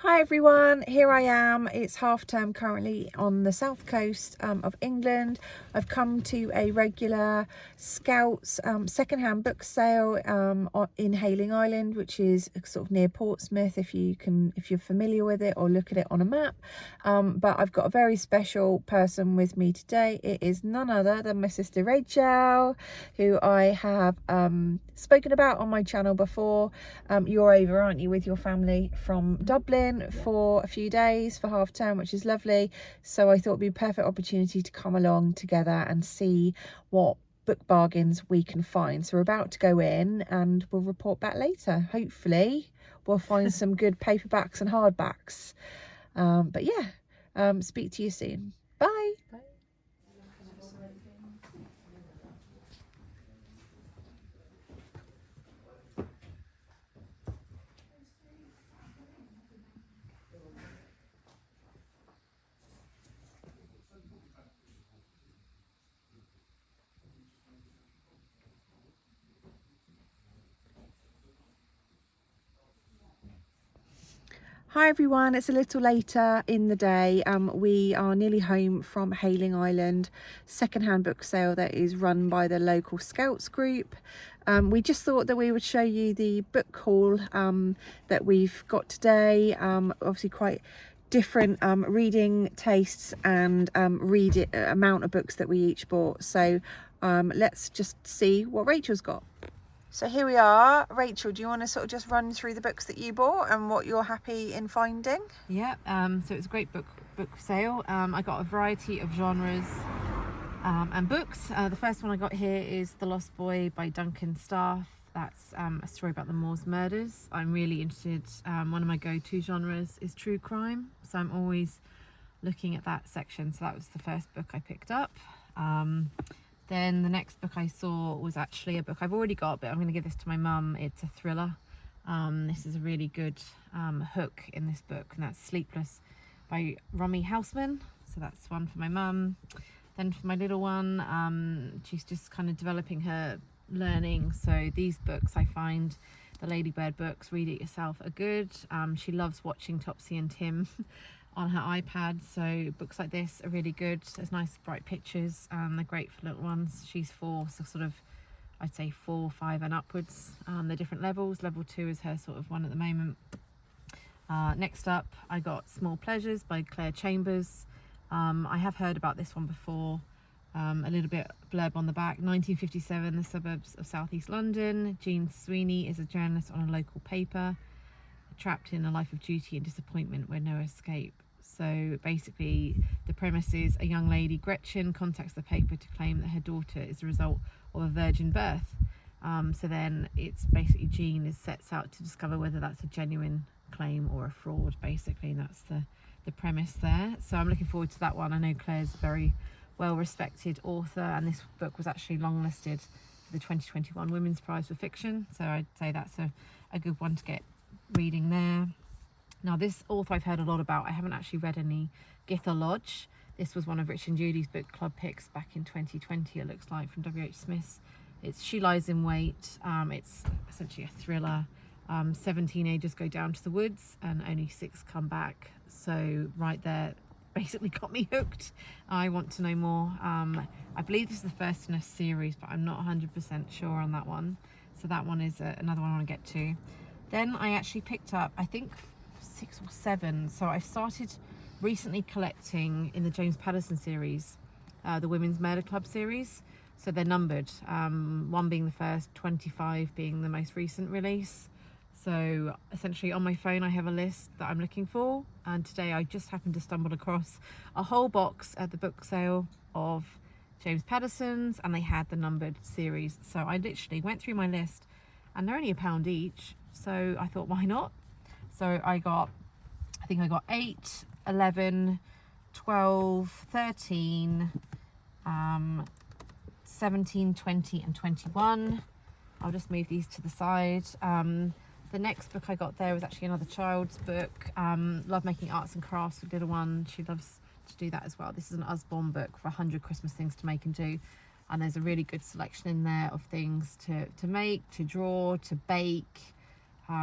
Hi everyone, here I am. It's half term currently on the south coast of England. I've come to a regular Scouts secondhand book sale in Hayling Island, which is sort of near Portsmouth if you're familiar with it or look at it on a map. But I've got a very special person with me today. It is none other than my sister Rachel, who I have spoken about on my channel before. You're over, aren't you, with your family from Dublin for a few days for half term, which is lovely. So I thought it'd be a perfect opportunity to come along together and see what book bargains we can find. So we're about to go in and we'll report back later. Hopefully we'll find some good paperbacks and hardbacks. But yeah, speak to you soon. Bye. Bye. Hi everyone, it's a little later in the day. We are nearly home from Hayling Island secondhand book sale that is run by the local Scouts group. We just thought that we would show you the book haul that we've got today. Obviously quite different reading tastes and amount of books that we each bought. So let's just see what Rachel's got. So here we are. Rachel, do you want to sort of just run through the books that you bought and what you're happy in finding? Yeah, so it's a great book sale. I got a variety of genres and books. The first one I got here is The Lost Boy by Duncan Staff. That's a story about the Moors murders. I'm really interested. One of my go-to genres is true crime, so I'm always looking at that section. So that was the first book I picked up. Then the next book I saw was actually a book I've already got, but I'm going to give this to my mum. It's a thriller. This is a really good hook in this book, and that's Sleepless by Romy Houseman. So that's one for my mum. Then for my little one, she's just kind of developing her learning. So these books I find, the Ladybird books, Read It Yourself, are good. She loves watching Topsy and Tim on her iPad, so books like this are really good. There's nice bright pictures and they're great for little ones. She's 4, so sort of I'd say 4, 5 and upwards. They're different levels. Level 2 is her sort of one at the moment. Next up I got Small Pleasures by Claire Chambers. I have heard about this one before. A little bit blurb on the back. 1957, the suburbs of southeast London. Jean Sweeney is a journalist on a local paper, trapped in a life of duty and disappointment where no escape. So basically the premise is a young lady, Gretchen, contacts the paper to claim that her daughter is the result of a virgin birth. So then it's basically Jean sets out to discover whether that's a genuine claim or a fraud, basically, and that's the premise there. So I'm looking forward to that one. I know Claire's a very well respected author, and this book was actually longlisted for the 2021 Women's Prize for Fiction, so I'd say that's a good one to get reading there. Now this author I've heard a lot about. I haven't actually read any. Githa Lodge. This was one of Rich and Judy's book club picks back in 2020, it looks like, from W.H. Smith's. It's She Lies in Wait. It's essentially a thriller. 7 teenagers go down to the woods and only 6 come back. So right there basically got me hooked. I want to know more. I believe this is the first in a series, but I'm not 100% sure on that one. So that one is another one I want to get to. Then I actually picked up, I think, 6 or 7. So I started recently collecting in the James Patterson series, the Women's Murder Club series. So they're numbered, 1 being the first, 25 being the most recent release. So essentially on my phone I have a list that I'm looking for, and today I just happened to stumble across a whole box at the book sale of James Patterson's, and they had the numbered series. So I literally went through my list, and they're only £1 each, so I thought, why not? So I think I got 8, 11, 12, 13, 17, 20 and 21. I'll just move these to the side. The next book I got there was actually another child's book. Love making arts and crafts with little one. She loves to do that as well. This is an Usborne book for 100 Christmas things to make and do. And there's a really good selection in there of things to make, to draw, to bake,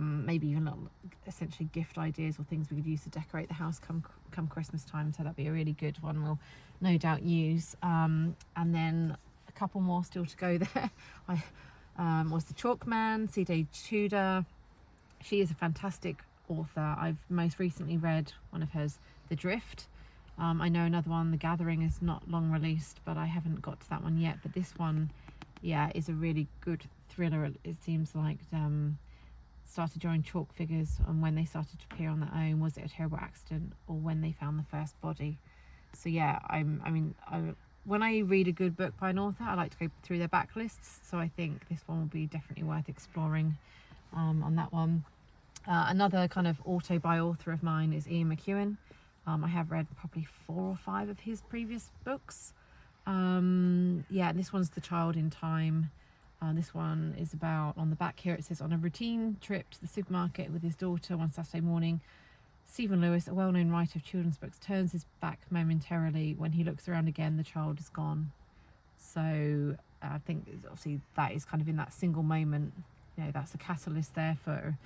maybe even little, essentially gift ideas or things we could use to decorate the house come Christmas time. So that'd be a really good one we'll no doubt use. And then a couple more still to go there. Was the Chalk Man, C.J. Tudor. She is a fantastic author. I've most recently read one of hers, The Drift. I know another one, The Gathering, is not long released, but I haven't got to that one yet. But this one, yeah, is a really good thriller. It seems like started drawing chalk figures, and when they started to appear on their own, was it a terrible accident or when they found the first body? So yeah, when I read a good book by an author, I like to go through their backlists. So I think this one will be definitely worth exploring on that one. Another kind of auto-by author of mine is Ian McEwan. I have read probably 4 or 5 of his previous books. Yeah, this one's The Child in Time. This one is about, on the back here it says, on a routine trip to the supermarket with his daughter one Saturday morning, Stephen Lewis, a well-known writer of children's books, turns his back momentarily. When he looks around again, the child is gone. So I think obviously that is kind of in that single moment, you know, that's a catalyst there for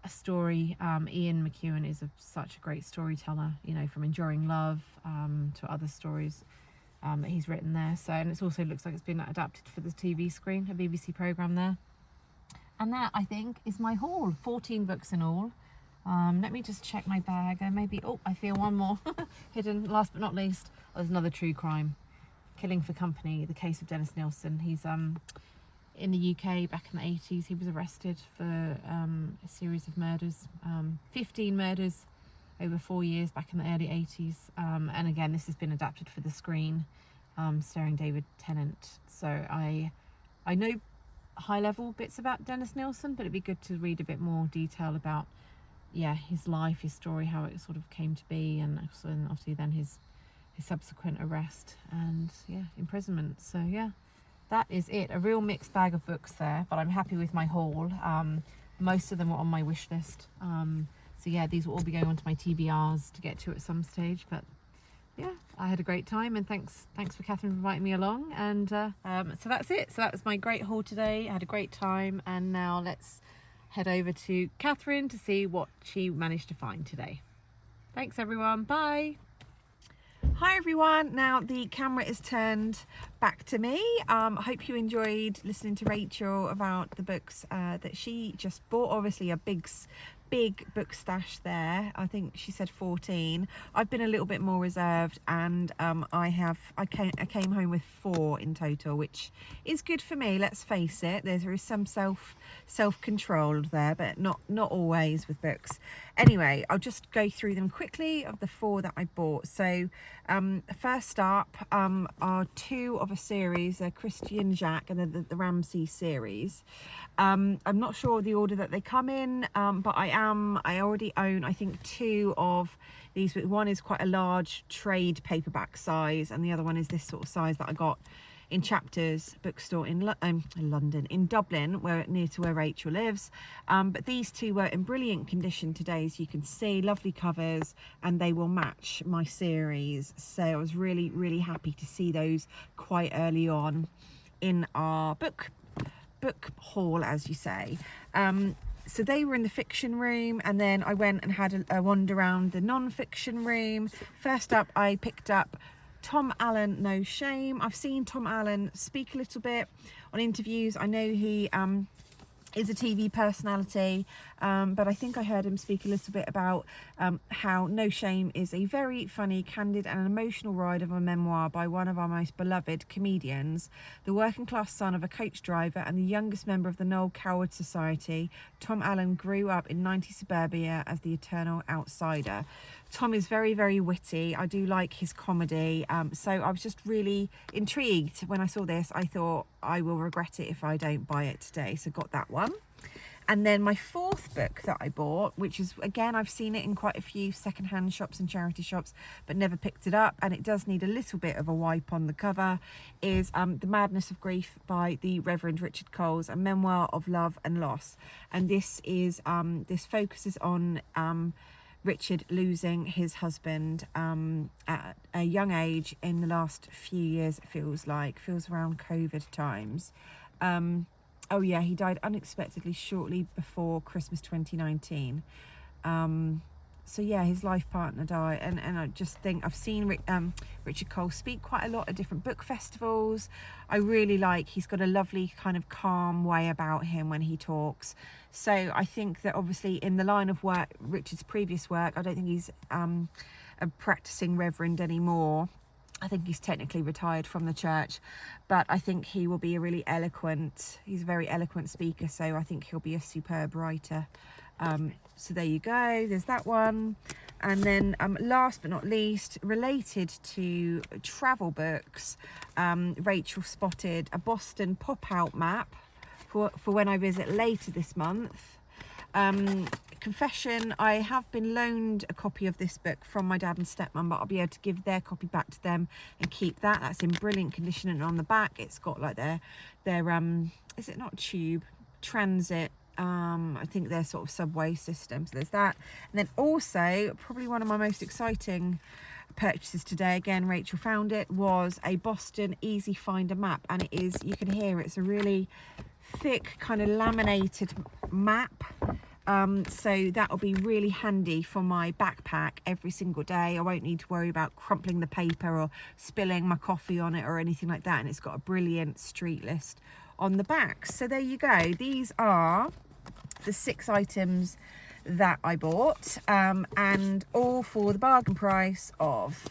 a story. Ian McEwan is such a great storyteller, you know, from Enduring Love to other stories that he's written there. So, and it also looks like it's been adapted for the TV screen, a BBC programme there. And that, I think, is my haul. 14 books in all. Let me just check my bag. Maybe, oh, I feel one more hidden. Last but not least, there's another true crime. Killing for Company, the case of Dennis Nilsen. He's in the UK back in the 80s. He was arrested for a series of murders, 15 murders over 4 years back in the early 80s. And again, this has been adapted for the screen, starring David Tennant. So I know high level bits about Dennis Nilsen, but it'd be good to read a bit more detail about, yeah, his life, his story, how it sort of came to be, and obviously then his subsequent arrest and, yeah, imprisonment. So yeah, that is it. A real mixed bag of books there, but I'm happy with my haul. Most of them were on my wish list. So yeah, these will all be going onto my TBRs to get to at some stage. But yeah, I had a great time, and thanks for Catherine for inviting me along. And so that's it. So that was my great haul today. I had a great time, and now let's head over to Catherine to see what she managed to find today. Thanks everyone. Bye. Hi everyone, now the camera is turned back to me. I hope you enjoyed listening to Rachel about the books that she just bought. Obviously a big book stash there. I think she said 14. I've been a little bit more reserved, and I came home with 4 in total, which is good for me. Let's face it, there is some self-control there, but not always with books. Anyway, I'll just go through them quickly of the 4 that I bought. So first up are 2 of a series, Christian Jacques and the Ramsey series. I'm not sure the order that they come in, but I already own, I think, 2 of these. One is quite a large trade paperback size, and the other one is this sort of size that I got in Chapters bookstore in London, in Dublin, near to where Rachel lives. But these 2 were in brilliant condition today, as you can see. Lovely covers, and they will match my series. So I was really, really happy to see those quite early on in our book haul, as you say. So they were in the fiction room, and then I went and had a wander around the non-fiction room. First up, I picked up Tom Allen, No Shame. I've seen Tom Allen speak a little bit on interviews. I know he is a TV personality, but I think I heard him speak a little bit about how No Shame is a very funny, candid and an emotional ride of a memoir by one of our most beloved comedians. The working class son of a coach driver and the youngest member of the Noel Coward Society, Tom Allen grew up in 90s suburbia as the eternal outsider. Tom is very, very witty. I do like his comedy. So I was just really intrigued when I saw this. I thought I will regret it if I don't buy it today. So got that one. And then my fourth book that I bought, which is, again, I've seen it in quite a few secondhand shops and charity shops, but never picked it up, and it does need a little bit of a wipe on the cover, is The Madness of Grief by the Reverend Richard Coles, a memoir of love and loss. And this is this focuses on Richard losing his husband at a young age in the last few years. It feels around COVID times. Oh yeah, he died unexpectedly shortly before Christmas 2019. So yeah, his life partner died, and I just think I've seen Richard Cole speak quite a lot at different book festivals. I really he's got a lovely kind of calm way about him when he talks. So I think that obviously in the line of work, Richard's previous work, I don't think he's a practicing reverend anymore. I think he's technically retired from the church, but I think he will be he's a very eloquent speaker, so I think he'll be a superb writer. So there you go, there's that one. And then last but not least, related to travel books, Rachel spotted a Boston pop-out map for when I visit later this month. Confession, I have been loaned a copy of this book from my dad and stepmom, but I'll be able to give their copy back to them and keep that. That's in brilliant condition, and on the back it's got their is it not tube transit, I think their sort of subway system. So there's that. And then also, probably one of my most exciting purchases today, again Rachel found it, was a Boston Easy Finder map, and it is, you can hear it's a really thick kind of laminated map. So that'll be really handy for my backpack every single day. I won't need to worry about crumpling the paper or spilling my coffee on it or anything like that. And it's got a brilliant street list on the back. So there you go. These are the 6 items that I bought, and all for the bargain price of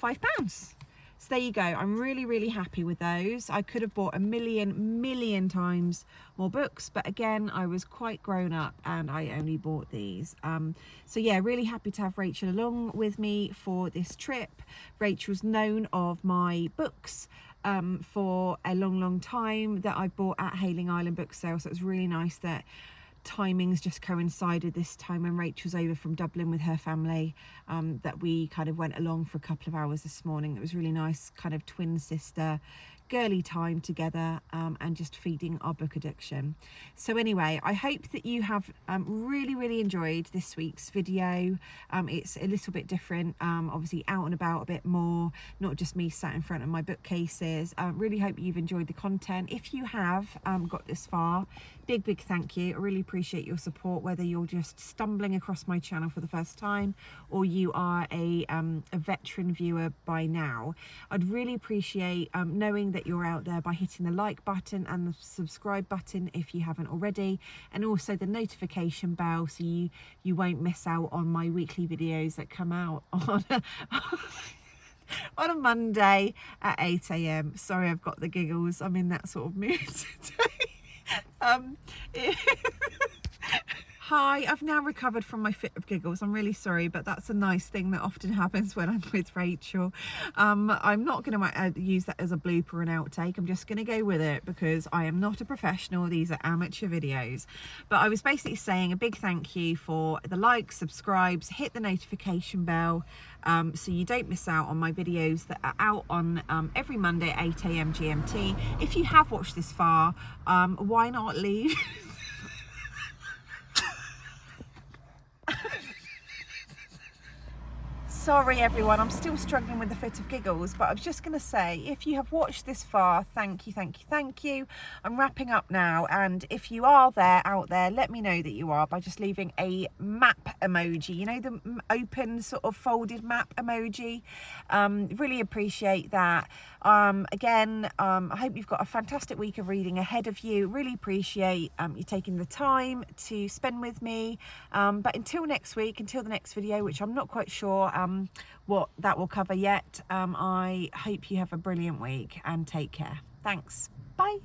£5. So there you go. I'm really happy with those. I could have bought a million times more books, but again, I was quite grown up and I only bought these. So yeah, really happy to have Rachel along with me for this trip. Rachel's known of my books for a long time that I bought at Hayling Island Book Sale, so it was really nice that timings just coincided this time when Rachel's over from Dublin with her family, that we kind of went along for a couple of hours this morning. It was really nice, kind of twin sister girly time together, and just feeding our book addiction. So anyway, I hope that you have really enjoyed this week's video. It's a little bit different, obviously out and about a bit more, not just me sat in front of my bookcases. Really hope you've enjoyed the content. If you have got this far, big thank you. I really appreciate your support, whether you're just stumbling across my channel for the first time or you are a veteran viewer by now. I'd really appreciate knowing that you're out there by hitting the like button and the subscribe button if you haven't already, and also the notification bell so you won't miss out on my weekly videos that come out on on a Monday at 8 AM. Sorry, I've got the giggles. I'm in that sort of mood today. Hi, I've now recovered from my fit of giggles. I'm really sorry, but that's a nice thing that often happens when I'm with Rachel. I'm not going to use that as a blooper and outtake. I'm just going to go with it because I am not a professional. These are amateur videos. But I was basically saying a big thank you for the likes, subscribes, hit the notification bell, so you don't miss out on my videos that are out on every Monday at 8 AM GMT. If you have watched this far, why not leave? Sorry everyone, I'm still struggling with the fit of giggles, but I was just going to say, if you have watched this far, thank you. I'm wrapping up now, and if you are out there, let me know that you are by just leaving a map emoji, you know, the open sort of folded map emoji. Really appreciate that. Again, I hope you've got a fantastic week of reading ahead of you. Really appreciate you taking the time to spend with me. But until next week, until the next video, which I'm not quite sure what that will cover yet, I hope you have a brilliant week and take care. Thanks. Bye.